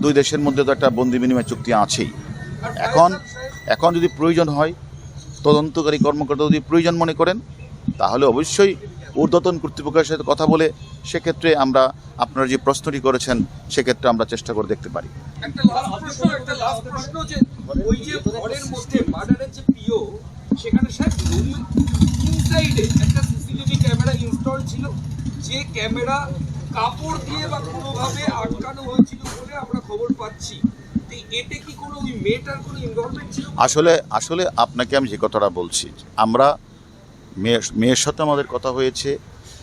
দুই দেশের মধ্যে তো একটা বন্দি বিনিময় চুক্তি আছেই। এখন যদি প্রয়োজন হয়, তদন্তকারী কর্মকর্তা যদি প্রয়োজন মনে করেন, তাহলে অবশ্যই ঊর্ধ্বতন কর্তৃপক্ষের সাথে কথা বলে সেক্ষেত্রে আমরা আপনারা যে প্রশ্নটি করেছেন সেক্ষেত্রে আমরা চেষ্টা করে দেখতে পারি। একটা লাস্ট প্রশ্ন যে ওই যে ঘরের মধ্যে মার্ডারের যে পিও, সেখানে সাহেব ইনসাইডে একটা সিসিটিভি ক্যামেরা ইনস্টল ছিল, যে ক্যামেরা কাপড় দিয়ে বা কোনোভাবে আটকানো হয়েছিল বলে আমরা খবর পাচ্ছি। এতে কি কোনো ওই মেয়েটার কোনো ইনভলভমেন্ট ছিল? আসলে আপনাকে আমি যে কথাটা বলছি, আমরা মেয়ের সাথে আমাদের কথা হয়েছে,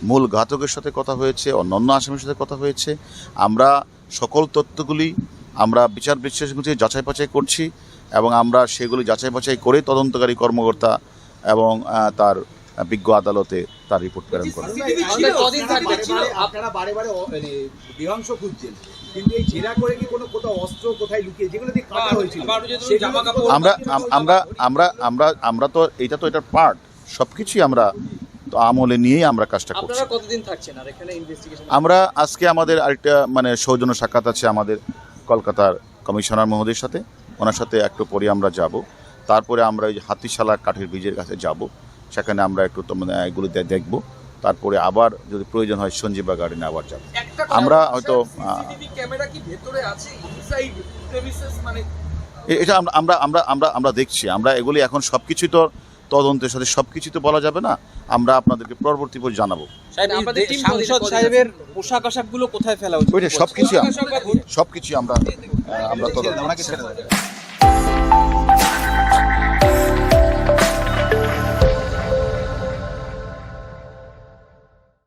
মূল ঘাতকের সাথে কথা হয়েছে, অন্যান্য আসামির সাথে কথা হয়েছে। আমরা সকল তথ্যগুলি আমরা বিচার বিশ্লেষণ যাচাই বাছাই করছি এবং আমরা সেগুলি যাচাই বাছাই করে তদন্তকারী কর্মকর্তা এবং তার বিজ্ঞ আদালতে তার রিপোর্ট প্রেরণ করব। আপনারা বারে বারে দেহাংশ খুঁজছেন, কিন্তু এই জেরা করে কি কোনো কোথাও অস্ত্র কোথায় লুকিয়ে যেগুলো দিয়ে কাটা হয়েছিল আমরা তো এটা তো এটার পার্ট, সবকিছুই আমরা তো আমলে নিয়েই আমরা কাজটা করছি। আপনারা কতদিন থাকছেন আর এখানে ইনভেস্টিগেশন? আমরা আজকে আমাদের আরেকটা সৌজন্য সাক্ষাৎ আছে আমাদের কলকাতার কমিশনার মহোদয়ের সাথে, ওনার সাথে একটু পরে আমরা যাব। তারপরে আমরা ওই যে হাতিশালা কাঠের ব্রিজের কাছে যাব, সেখানে আমরা একটু এগুলো দেখব। তারপরে আবার যদি প্রয়োজন হয় সঞ্জীবা গার্ডেনে আবার যাব। আমরা হয়তো ক্যামেরা কি ভেতরে আছে ইনসাইড প্রেমিসেস, মানে এটা আমরা দেখছি। আমরা এগুলি এখন সবকিছু তো তদন্তের সাথে সবকিছু তো বলা যাবে না, আমরা আপনাদেরকে পরবর্তী পর জানাবো। সাংসদ সাহেবের পোশাক আশাকগুলো কোথায় ফেলা উচিত? সবকিছু আমরা